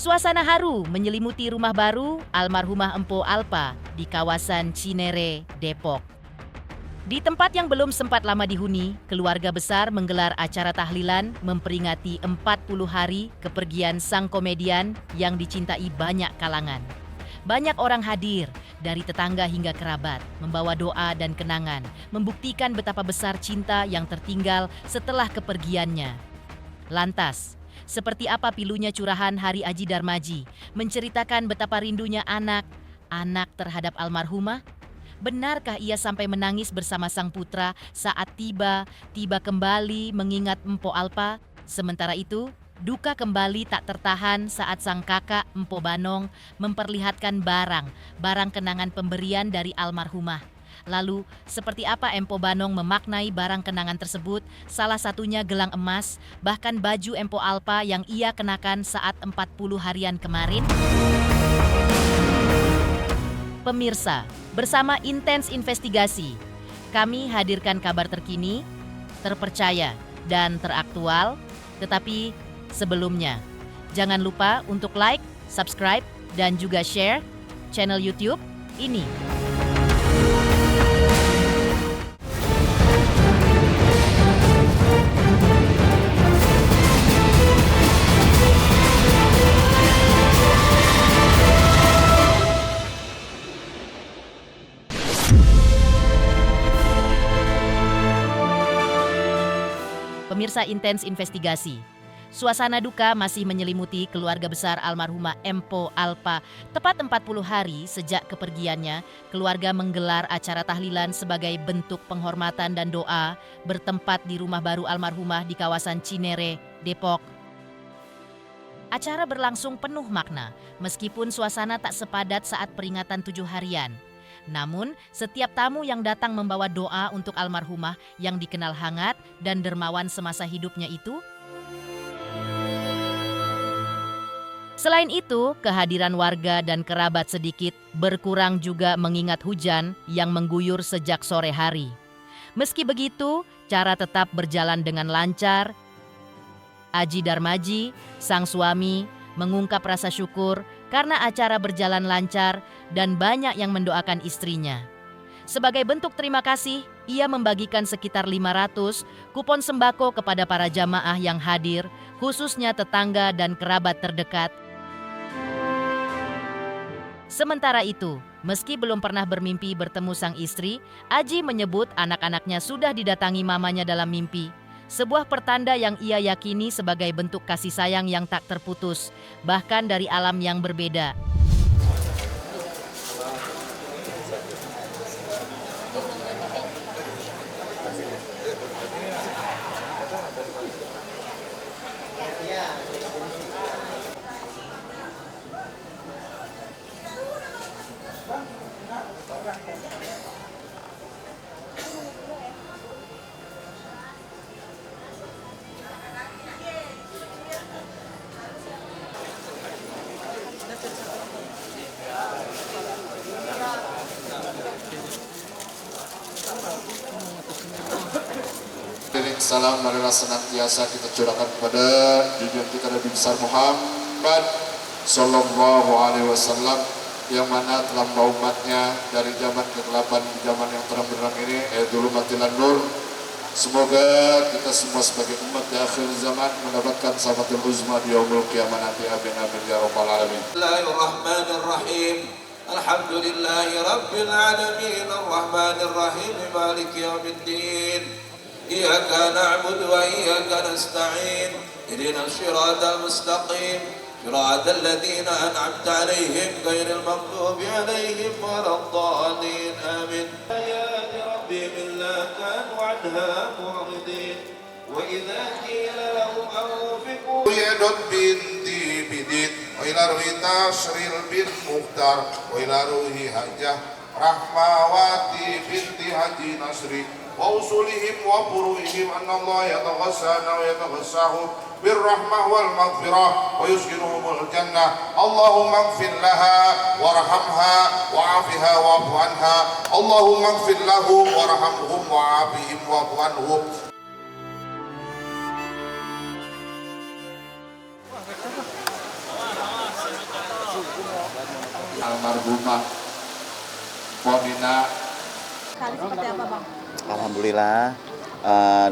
Suasana haru menyelimuti rumah baru almarhumah Empo Alpa di kawasan Cinere, Depok. Di tempat yang belum sempat lama dihuni, keluarga besar menggelar acara tahlilan memperingati 40 hari kepergian sang komedian yang dicintai banyak kalangan. Banyak orang hadir, dari tetangga hingga kerabat, membawa doa dan kenangan, membuktikan betapa besar cinta yang tertinggal setelah kepergiannya. Lantas, seperti apa pilunya curahan Hari Aji Darmaji menceritakan betapa rindunya anak terhadap almarhumah? Benarkah ia sampai menangis bersama sang putra saat tiba kembali mengingat Empo Alpa? Sementara itu, duka kembali tak tertahan saat sang kakak Empo Banong memperlihatkan barang kenangan pemberian dari almarhumah. Lalu, seperti apa Empo Banong memaknai barang kenangan tersebut? Salah satunya gelang emas, bahkan baju Empo Alpa yang ia kenakan saat 40 harian kemarin. Pemirsa, bersama Intens Investigasi, kami hadirkan kabar terkini, terpercaya, dan teraktual. Tetapi sebelumnya, jangan lupa untuk like, subscribe, dan juga share channel YouTube ini. Pemirsa Intens Investigasi, suasana duka masih menyelimuti keluarga besar almarhumah Empo Alpa. Tepat 40 hari sejak kepergiannya, keluarga menggelar acara tahlilan sebagai bentuk penghormatan dan doa bertempat di rumah baru almarhumah di kawasan Cinere, Depok. Acara berlangsung penuh makna, meskipun suasana tak sepadat saat peringatan 7 harian. Namun, setiap tamu yang datang membawa doa untuk almarhumah yang dikenal hangat dan dermawan semasa hidupnya itu. Selain itu, kehadiran warga dan kerabat sedikit berkurang juga mengingat hujan yang mengguyur sejak sore hari. Meski begitu, cara tetap berjalan dengan lancar. Aji Darmaji, sang suami, mengungkap rasa syukur karena acara berjalan lancar dan banyak yang mendoakan istrinya. Sebagai bentuk terima kasih, ia membagikan sekitar 500 kupon sembako kepada para jamaah yang hadir, khususnya tetangga dan kerabat terdekat. Sementara itu, meski belum pernah bermimpi bertemu sang istri, Aji menyebut anak-anaknya sudah didatangi mamanya dalam mimpi. Sebuah pertanda yang ia yakini sebagai bentuk kasih sayang yang tak terputus, bahkan dari alam yang berbeda. Salam marilah senantiasa kita curahkan kepada junjungan kita Nabi besar Muhammad Sallallahu Alaihi Wasallam, yang mana telah membawa umatnya dari zaman kegelapan ke zaman yang terang benderang ini, dzulumatil nur. Semoga kita semua sebagai umat di akhir zaman mendapatkan syafatul uzma di yaumul qiyamah nanti. Amin amin ya rabbal alamin. Bismillahirrahmanirrahim. Alhamdulillahi rabbil alamin, arrahmanir rahim, maliki yaumiddin. إياك نعبد وإياك نستعين اهدنا الصراط المستقيم صراط الذين أنعمت عليهم غير المغضوب عليهم ولا الضالين آمين. آيات ربهم لا كانوا عنها معرضين وإذا قيل لهم أنفقوا يدد بنتي بدين وإلى روح تشريل بالمختار وإلى روح هجة رحمواتي بنتي هجي نصري وأصولهم وفروعهم أن الله يتغسانا ويتغساه بالرحمة والمغفرة ويسكنهم الجنة. اللهم اغفر لها وارحمها وعافها واعف عنها. اللهم اغفر لهم وارحمهم وعافهم واعف عنهم. almarhumah Ponina. Kali seperti apa, Bang? Alhamdulillah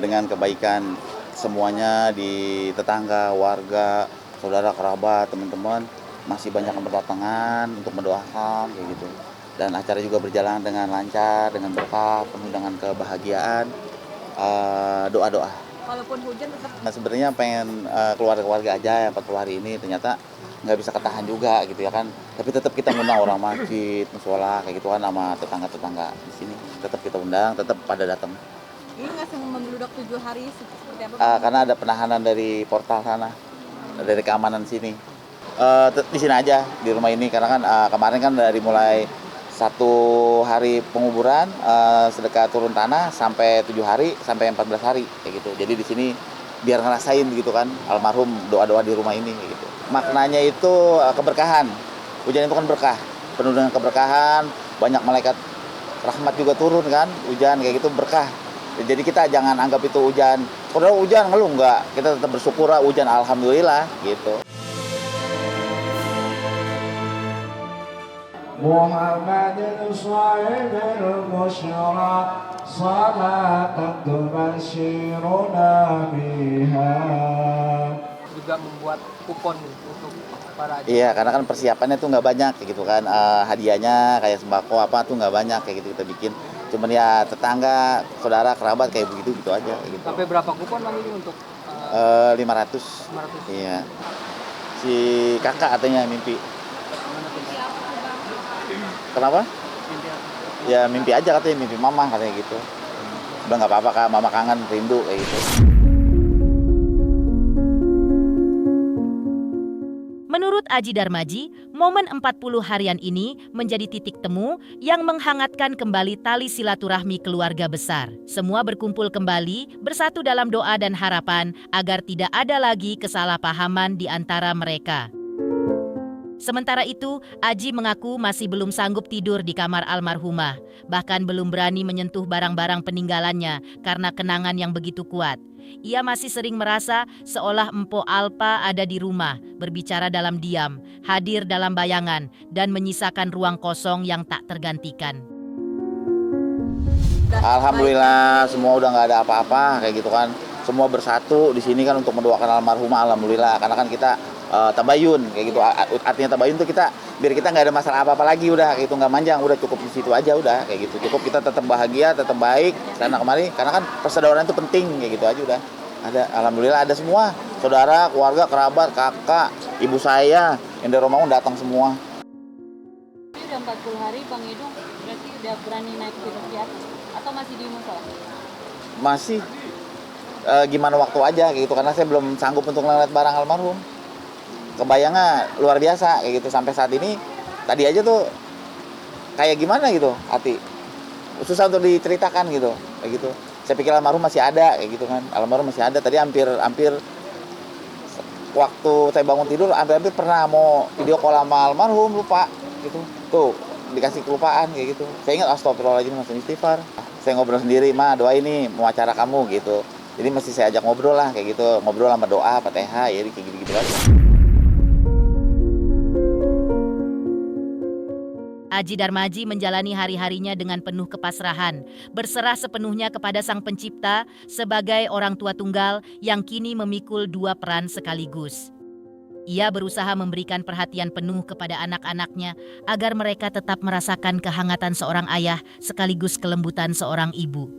dengan kebaikan semuanya di tetangga, warga, saudara, kerabat, teman-teman masih banyak yang berdatangan untuk mendoakan kayak gitu. Dan acara juga berjalan dengan lancar, dengan berkah, penuh dengan kebahagiaan, doa-doa. Walaupun hujan tetap Nah, sebenarnya pengen keluar keluarga aja ya 40 hari ini, ternyata nggak bisa ketahan juga gitu ya kan. Tapi tetap kita ngundang orang masjid, musola kayak gitu kan sama tetangga-tetangga di sini. Tetap kita undang, tetap pada datang. ini nggak membludak 7 hari seperti apa? Karena ada penahanan dari portal sana, dari keamanan sini. Di sini aja di rumah ini karena kan kemarin kan dari mulai 1 hari penguburan sedekah turun tanah sampai 7 hari sampai 14 hari kayak gitu. Jadi di sini biar ngerasain gitu kan almarhum doa-doa di rumah ini kayak gitu. Maknanya itu keberkahan. Hujan itu kan berkah, penuh dengan keberkahan, banyak malaikat rahmat juga turun kan, hujan kayak gitu berkah. Jadi kita jangan anggap itu hujan, kalau hujan ngeluh enggak, kita tetap bersyukur lah hujan alhamdulillah gitu. محمد صاحب البشرى صلاة تبشرنا بها. Juga membuat kupon untuk para Iya, karena kan persiapannya tuh nggak banyak kayak gitu kan, hadiahnya kayak sembako apa tuh nggak banyak kayak gitu kita bikin. Cuman ya tetangga, saudara, kerabat kayak begitu gitu aja kayak gitu. sampai berapa kupon Bang ini untuk 500. 500? Iya. Si kakak katanya mimpi. Kenapa? Ya mimpi aja katanya, mimpi mama katanya gitu. Udah nggak apa-apa kak, mama kangen, rindu kayak gitu. Menurut Aji Darmaji, momen 40 harian ini menjadi titik temu yang menghangatkan kembali tali silaturahmi keluarga besar. Semua berkumpul kembali, bersatu dalam doa dan harapan agar tidak ada lagi kesalahpahaman di antara mereka. Sementara itu, Aji mengaku masih belum sanggup tidur di kamar almarhumah, bahkan belum berani menyentuh barang-barang peninggalannya karena kenangan yang begitu kuat. Ia masih sering merasa seolah Empo Alpa ada di rumah, berbicara dalam diam, hadir dalam bayangan, dan menyisakan ruang kosong yang tak tergantikan. Alhamdulillah semua udah nggak ada apa-apa kayak gitu kan. Semua bersatu di sini kan untuk mendoakan almarhumah, alhamdulillah. Karena kan kita tabayun kayak gitu. Artinya tabayun tuh kita biar kita nggak ada masalah apa-apa lagi, udah kayak gitu, nggak manjang, udah cukup di situ aja udah kayak gitu. Cukup kita tetap bahagia, tetap baik sana kemari. Karena kan persaudaraan itu penting kayak gitu aja udah. Ada, alhamdulillah ada semua. Saudara, keluarga, kerabat, kakak, ibu saya yang dari Romangun datang semua. Ini udah 40 hari Bang Edo, berarti udah berani naik turun di atas atau masih di musola? Masih gimana waktu aja kayak gitu, karena saya belum sanggup untuk ngeliat barang almarhum. Kebayangnya luar biasa kayak gitu sampai saat ini. Tadi aja tuh kayak gimana gitu hati, susah untuk diceritakan gitu kayak gitu. Saya pikir almarhum masih ada kayak gitu kan, almarhum masih ada. Tadi hampir waktu saya bangun tidur hampir pernah mau video call sama almarhum, lupa gitu. Tuh dikasih kelupaan kayak gitu. Saya ingat astagfirullahaladzim, langsung istighfar. Saya ngobrol sendiri, ma doa ini mau acara kamu gitu. Jadi mesti saya ajak ngobrol lah kayak gitu, ngobrol sama doa, Fatihah, ya kayak gitu-gitu aja. Aji Darmaji menjalani hari-harinya dengan penuh kepasrahan, berserah sepenuhnya kepada Sang Pencipta sebagai orang tua tunggal yang kini memikul 2 peran sekaligus. Ia berusaha memberikan perhatian penuh kepada anak-anaknya agar mereka tetap merasakan kehangatan seorang ayah sekaligus kelembutan seorang ibu.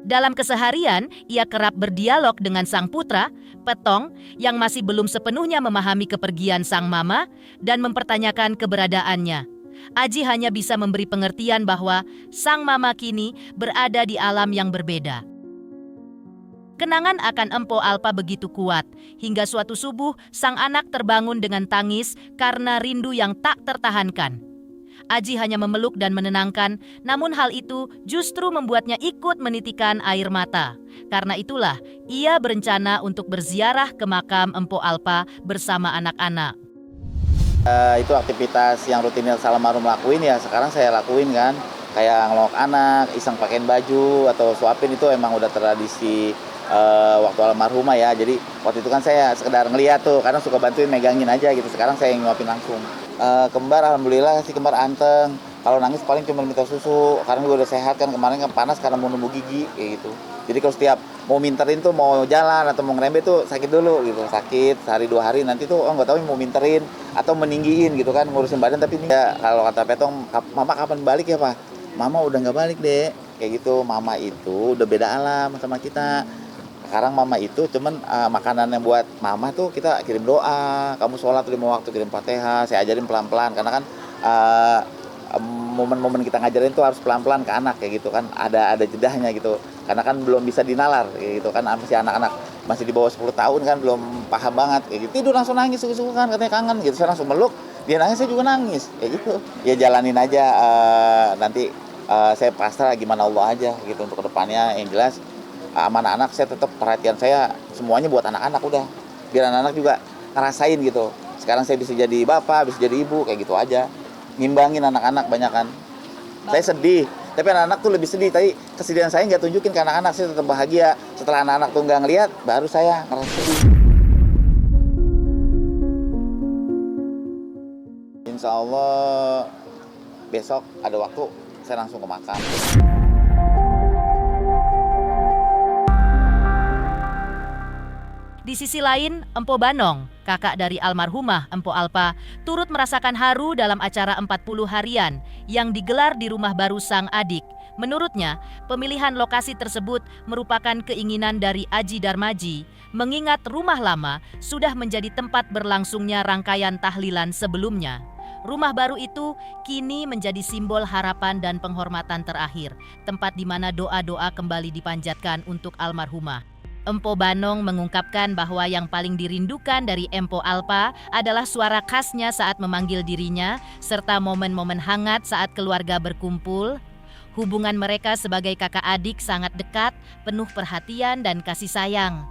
Dalam keseharian, ia kerap berdialog dengan sang putra, Petong, yang masih belum sepenuhnya memahami kepergian sang mama dan mempertanyakan keberadaannya. Aji hanya bisa memberi pengertian bahwa sang mama kini berada di alam yang berbeda. Kenangan akan Empo Alpa begitu kuat, hingga suatu subuh sang anak terbangun dengan tangis karena rindu yang tak tertahankan. Aji hanya memeluk dan menenangkan, namun hal itu justru membuatnya ikut menitikan air mata. Karena itulah, ia berencana untuk berziarah ke makam Empo Alpa bersama anak-anak. Itu aktivitas yang rutinnya almarhum lakuin ya, sekarang saya lakuin kan. Kayak ngelok anak, iseng pakein baju, atau suapin itu emang udah tradisi waktu almarhumah ya. Jadi waktu itu kan saya sekedar ngeliat tuh, karena suka bantuin megangin aja gitu. Sekarang saya nyuapin langsung. Kembar alhamdulillah si kembar anteng. Kalau nangis paling cuma minta susu, karena juga udah sehat kan, kemarin kan panas karena mau numbuh gigi kayak gitu. Jadi kalau setiap mau minterin tuh, mau jalan atau mau ngerembet tuh sakit dulu gitu, sakit sehari 2 hari, nanti tuh nggak tahu mau minterin atau meninggiin gitu kan, ngurusin badan. Tapi ini ya kalau kata Petong, mama kapan balik ya Pak? Mama udah nggak balik deh, kayak gitu. Mama itu udah beda alam sama kita. Sekarang mama itu cuman makanan yang buat mama tuh kita kirim doa, kamu sholat 5 waktu kirim Fatihah, saya ajarin pelan-pelan karena kan momen-momen kita ngajarin tuh harus pelan-pelan ke anak kayak gitu kan, ada jedahnya gitu, karena kan belum bisa dinalar kayak gitu kan, masih anak-anak masih di bawah 10 tahun kan, belum paham banget kayak gitu. Tidur langsung nangis suka-suka kan, katanya kangen gitu, saya langsung meluk, dia nangis saya juga nangis kayak gitu. Ya jalanin aja, nanti saya pasrah gimana Allah aja gitu untuk kedepannya. Yang jelas anak-anak saya tetap perhatian saya semuanya buat anak-anak udah, biar anak-anak juga ngerasain gitu. Sekarang saya bisa jadi bapak, bisa jadi ibu kayak gitu aja. Ngimbangin anak-anak banyak kan. Saya sedih, tapi anak-anak tuh lebih sedih. Tapi kesedihan saya nggak tunjukin ke anak-anak, saya tetap bahagia. Setelah anak-anak tuh nggak ngeliat, baru saya ngerasa sedih. Insya Allah besok ada waktu, saya langsung ke makam. Di sisi lain, Empo Banong, kakak dari almarhumah Empo Alpa, turut merasakan haru dalam acara 40 harian yang digelar di rumah baru sang adik. Menurutnya, pemilihan lokasi tersebut merupakan keinginan dari Aji Darmaji, mengingat rumah lama sudah menjadi tempat berlangsungnya rangkaian tahlilan sebelumnya. Rumah baru itu kini menjadi simbol harapan dan penghormatan terakhir, tempat di mana doa-doa kembali dipanjatkan untuk almarhumah. Empo Banong mengungkapkan bahwa yang paling dirindukan dari Empo Alpa adalah suara khasnya saat memanggil dirinya, serta momen-momen hangat saat keluarga berkumpul. Hubungan mereka sebagai kakak adik sangat dekat, penuh perhatian dan kasih sayang.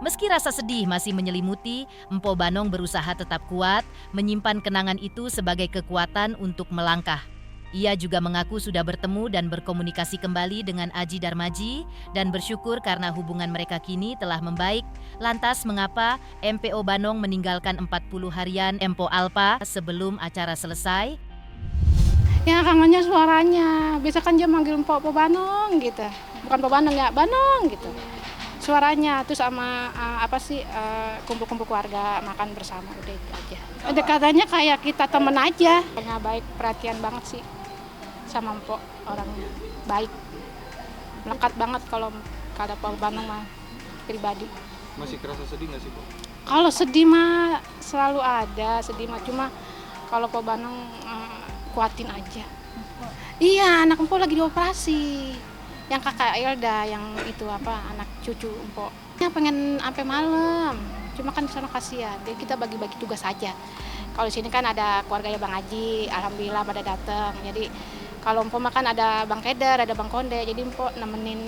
Meski rasa sedih masih menyelimuti, Empo Banong berusaha tetap kuat, menyimpan kenangan itu sebagai kekuatan untuk melangkah. Ia juga mengaku sudah bertemu dan berkomunikasi kembali dengan Aji Darmaji dan bersyukur karena hubungan mereka kini telah membaik. Lantas mengapa MPO Banong meninggalkan 40 harian Empo Alpa sebelum acara selesai? Ya kangennya suaranya, biasa kan dia manggil Empo Banong gitu. Bukan Empo Banong ya, Banong gitu. Suaranya tuh sama kumpul-kumpul keluarga makan bersama, udah itu aja. Dekatannya kayak kita temen aja. Hanya baik, perhatian banget sih sama Empo, orangnya baik. Melekat banget kalau ada Empo Banong mah pribadi. Masih kerasa sedih nggak sih, Bu? Kalau sedih mah selalu ada, sedih mah cuma kalau Empo Banong kuatin aja. Iya, anak Empo lagi dioperasi. Yang kakak Elda, yang itu anak cucu Empo. Ya pengen sampai malam, cuma kan di sana kasihan. Jadi kita bagi-bagi tugas aja. Kalau sini kan ada keluarganya Bang Haji, alhamdulillah pada datang. Jadi kalau Empo makan ada Bang Keder, ada Bang Konde. Jadi Empo nemenin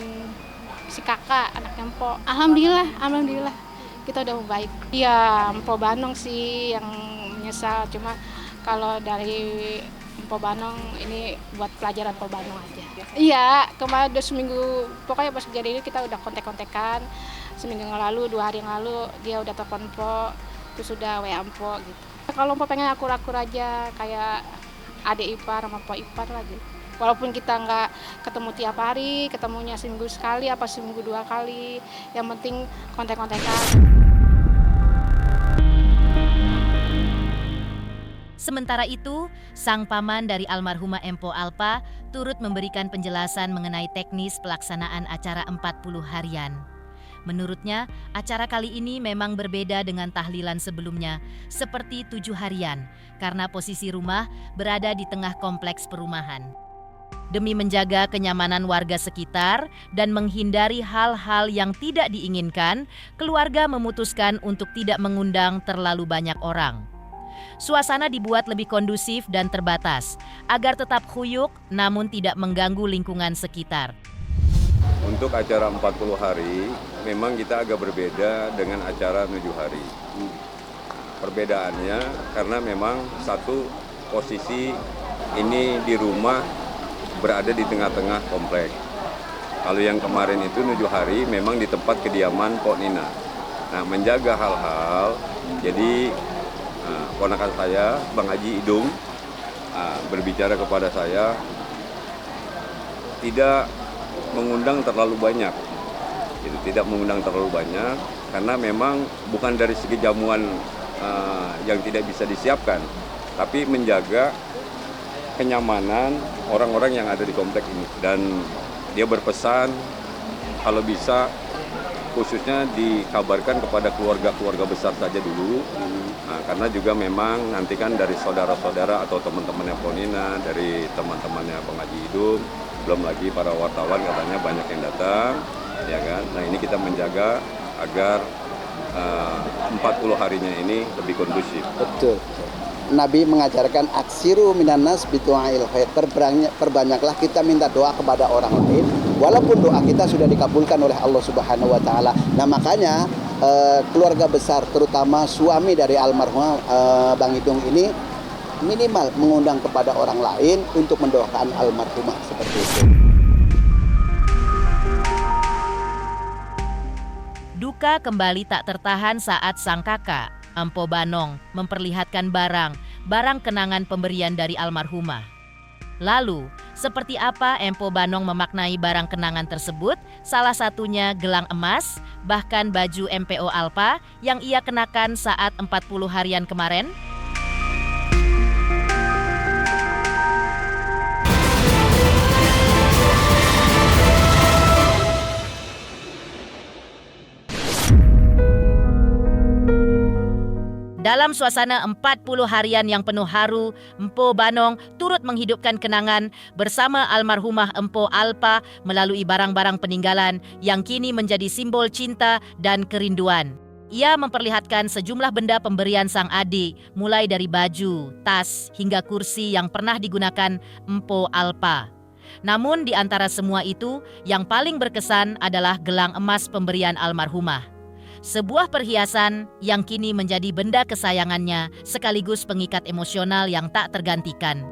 si kakak, anaknya Empo. Alhamdulillah kita udah baik. Iya, Empo Banong sih yang menyesal. Cuma kalau dari Empo Banong ini buat pelajaran Empo Banong aja. Iya, kemarin udah seminggu, pokoknya pas kejadian ini kita udah kontek-kontekan. Seminggu yang lalu, 2 hari yang lalu dia udah telepon Empo, terus udah WA Empo gitu. Kalau Empo pengen akur-akur aja kayak adik ipar sama Empo ipar lah gitu. Walaupun kita nggak ketemu tiap hari, ketemunya seminggu sekali apa seminggu 2 kali, yang penting kontek-kontekan. Sementara itu, sang paman dari almarhumah Empo Alpa turut memberikan penjelasan mengenai teknis pelaksanaan acara 40 harian. Menurutnya, acara kali ini memang berbeda dengan tahlilan sebelumnya, seperti 7 harian, karena posisi rumah berada di tengah kompleks perumahan. Demi menjaga kenyamanan warga sekitar dan menghindari hal-hal yang tidak diinginkan, keluarga memutuskan untuk tidak mengundang terlalu banyak orang. Suasana dibuat lebih kondusif dan terbatas, agar tetap khusyuk namun tidak mengganggu lingkungan sekitar. Untuk acara 40 hari, memang kita agak berbeda dengan acara 7 hari. Perbedaannya karena memang satu posisi ini di rumah berada di tengah-tengah komplek. Kalau yang kemarin itu 7 hari memang di tempat kediaman Pok Nina. Nah, menjaga hal-hal, jadi ponakan saya, Bang Haji Idung, berbicara kepada saya, tidak mengundang terlalu banyak. Tidak mengundang terlalu banyak, karena memang bukan dari segi jamuan yang tidak bisa disiapkan, tapi menjaga kenyamanan orang-orang yang ada di komplek ini. Dan dia berpesan kalau bisa khususnya dikabarkan kepada keluarga-keluarga besar saja dulu, karena juga memang nanti kan dari saudara-saudara atau teman-temannya Ponina, dari teman-temannya Bang Haji Idung, belum lagi para wartawan katanya banyak yang datang, ya kan. Nah ini kita menjaga agar 40 harinya ini lebih kondusif. Betul. Nabi mengajarkan aksiru minanas bitu'ail khair. Perbanyaklah kita minta doa kepada orang lain walaupun doa kita sudah dikabulkan oleh Allah Subhanahu wa taala. Nah, makanya keluarga besar terutama suami dari almarhum Bang Idung ini minimal mengundang kepada orang lain untuk mendoakan almarhumah seperti itu. Duka kembali tak tertahan saat sang kakak, Empo Banong, memperlihatkan barang kenangan pemberian dari almarhumah. Lalu, seperti apa Empo Banong memaknai barang kenangan tersebut? Salah satunya gelang emas, bahkan baju MPO Alpa yang ia kenakan saat 40 harian kemarin. Dalam suasana 40 harian yang penuh haru, Empo Banong turut menghidupkan kenangan bersama almarhumah Empo Alpa melalui barang-barang peninggalan yang kini menjadi simbol cinta dan kerinduan. Ia memperlihatkan sejumlah benda pemberian sang adik, mulai dari baju, tas, hingga kursi yang pernah digunakan Empo Alpa. Namun di antara semua itu, yang paling berkesan adalah gelang emas pemberian almarhumah. Sebuah perhiasan yang kini menjadi benda kesayangannya sekaligus pengikat emosional yang tak tergantikan.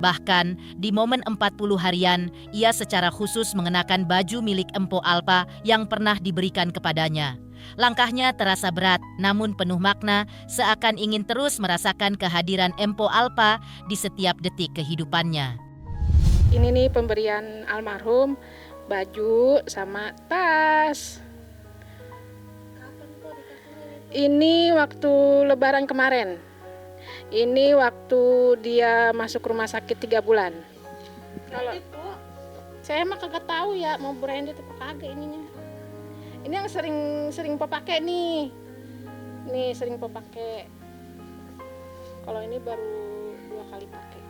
Bahkan di momen 40 harian, ia secara khusus mengenakan baju milik Empo Alpa yang pernah diberikan kepadanya. Langkahnya terasa berat namun penuh makna, seakan ingin terus merasakan kehadiran Empo Alpa di setiap detik kehidupannya. Ini nih pemberian almarhum, baju sama tas. Ini waktu lebaran kemarin. Ini waktu dia masuk rumah sakit 3 bulan. Kalau itu saya mah kagak tahu ya mau branded apa kagak ininya. Ini yang sering pakai nih. Nih sering pakai. Kalau ini baru 2 kali pakai.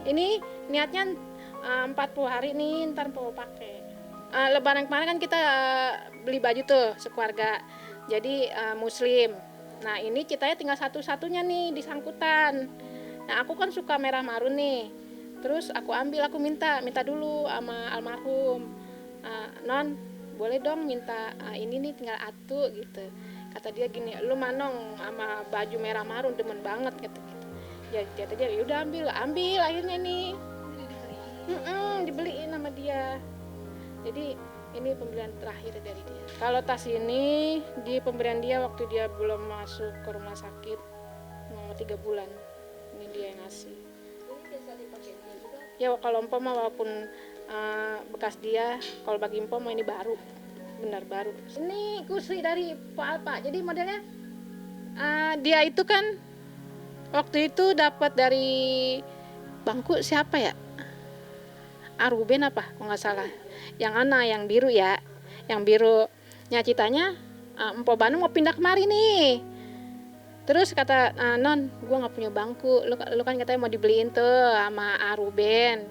Ini niatnya 40 hari nih ntar mau pakai. Lebaran kemarin kan kita beli baju tuh sekeluarga. Jadi muslim. Nah ini ceritanya tinggal satu-satunya nih di sangkutan. Nah aku kan suka merah marun nih. Terus aku minta dulu sama almarhum. Non boleh dong minta ini nih tinggal atu gitu. Kata dia gini, lu Manong sama baju merah marun demen banget gitu. Ya kata dia udah ambil akhirnya nih. Dibeliin sama dia. Jadi ini pemberian terakhir dari dia. Kalau tas ini di pemberian dia waktu dia belum masuk ke rumah sakit mau 3 bulan. Ini dia yang ngasih. Ini biasa dipakai dia juga? Ya kalau Empo mah walaupun bekas dia, kalau bagi Empo mah ini baru. Benar baru. Ini kursi dari Pak Alpa. Jadi modelnya dia itu kan waktu itu dapat dari bangku siapa ya? Ruben apa kalau nggak salah. Yang anak yang biru ya, yang biru nyacitanya Empo Banong mau pindah kemari nih. Terus kata Non, gue nggak punya bangku, lu kan katanya mau dibeliin tuh sama Ruben.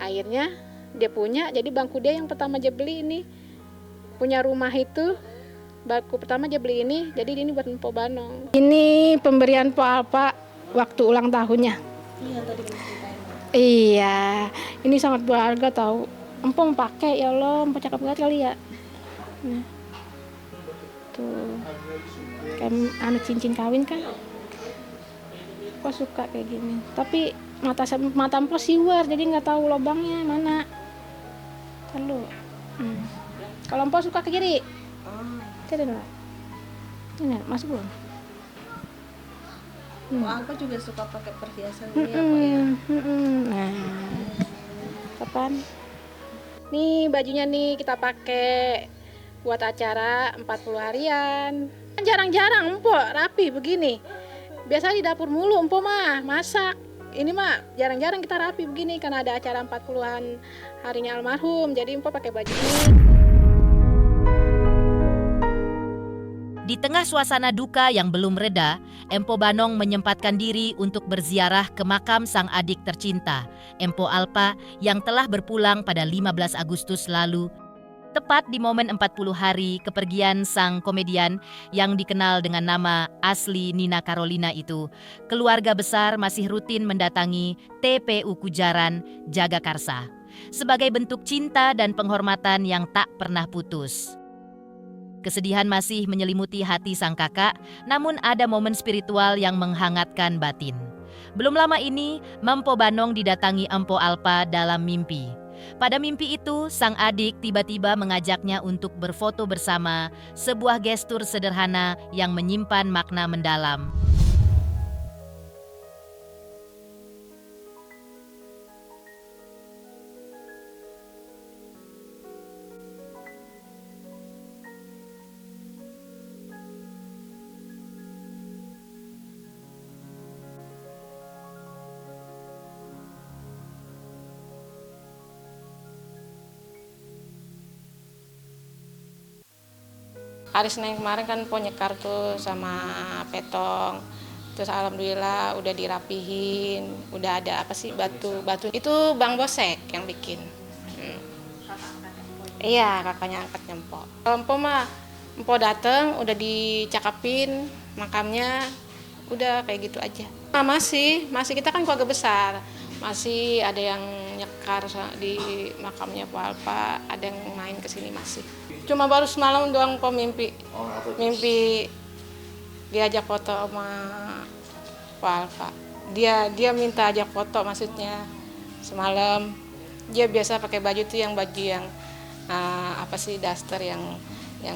Akhirnya dia punya, jadi bangku dia yang pertama dia beli ini. Punya rumah itu bangku pertama dia beli ini, jadi ini buat Empo Banong. Ini pemberian Pak Alpa waktu ulang tahunnya. Iya tadi kan ceritain. Iya, ini sangat berharga tahu. Empo mau pakai ya Allah, Empo cakep banget kali ya. Nah. Tuh. Kayak cincin kawin kan. Empo suka kayak gini. Tapi mata Empo siwar jadi nggak tahu lubangnya mana. Kan lu. Kalau Empo suka ke kiri. Tidak lah. Ini masuk belum? Aku juga suka pakai perhiasan ini ya, Pak ya. Nah, kapan? Nih bajunya nih kita pakai buat acara 40 harian. Jarang-jarang Empo rapi begini. Biasa di dapur mulu Empo mah masak. Ini mah jarang-jarang kita rapi begini karena ada acara 40-an harinya almarhum. Jadi Empo pakai baju ini. Di tengah suasana duka yang belum reda, Empo Banong menyempatkan diri untuk berziarah ke makam sang adik tercinta, Empo Alpa, yang telah berpulang pada 15 Agustus lalu, tepat di momen 40 hari kepergian sang komedian yang dikenal dengan nama asli Nina Carolina itu. Keluarga besar masih rutin mendatangi TPU Kujaran, Jagakarsa, sebagai bentuk cinta dan penghormatan yang tak pernah putus. Kesedihan masih menyelimuti hati sang kakak, namun ada momen spiritual yang menghangatkan batin. Belum lama ini, Empo Banong didatangi Empo Alpa dalam mimpi. Pada mimpi itu, sang adik tiba-tiba mengajaknya untuk berfoto bersama, sebuah gestur sederhana yang menyimpan makna mendalam. Hari Senin kemarin kan Po nyekar tuh sama petong. Terus alhamdulillah udah dirapihin, udah ada apa sih batu itu Bang Bosek yang bikin. Iya, kakaknya angkatnya Empo. Kalau Empo mah Empo dateng udah dicakapin makamnya, udah kayak gitu aja. Nah, masih kita kan keluarga besar. Masih ada yang nyekar di makamnya Po Alpa, ada yang main ke sini masih. Cuma baru semalam doang Po mimpi diajak foto sama Po Alpa. Dia minta ajak foto, maksudnya semalam. Dia biasa pakai baju tuh yang baju yang apa sih daster yang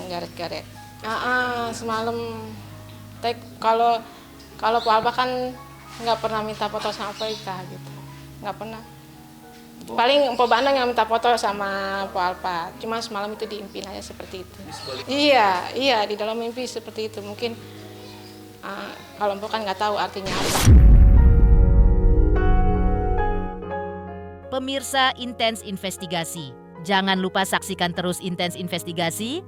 garet-garet. Semalam kalau Po Alpa kan nggak pernah minta foto sama Po Ika gitu, nggak pernah. Paling Empo Banong yang minta foto sama Po Alpa. Cuma semalam itu diimpin aja seperti itu. Iya, di dalam mimpi seperti itu. Mungkin kalau Empo kan nggak tahu artinya apa. Pemirsa Intens Investigasi, jangan lupa saksikan terus Intens Investigasi.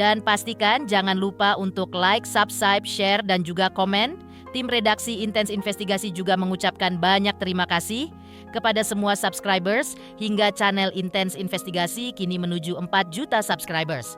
Dan pastikan jangan lupa untuk like, subscribe, share, dan juga komen. Tim redaksi Intens Investigasi juga mengucapkan banyak terima kasih kepada semua subscribers hingga channel Intens Investigasi kini menuju 4 juta subscribers.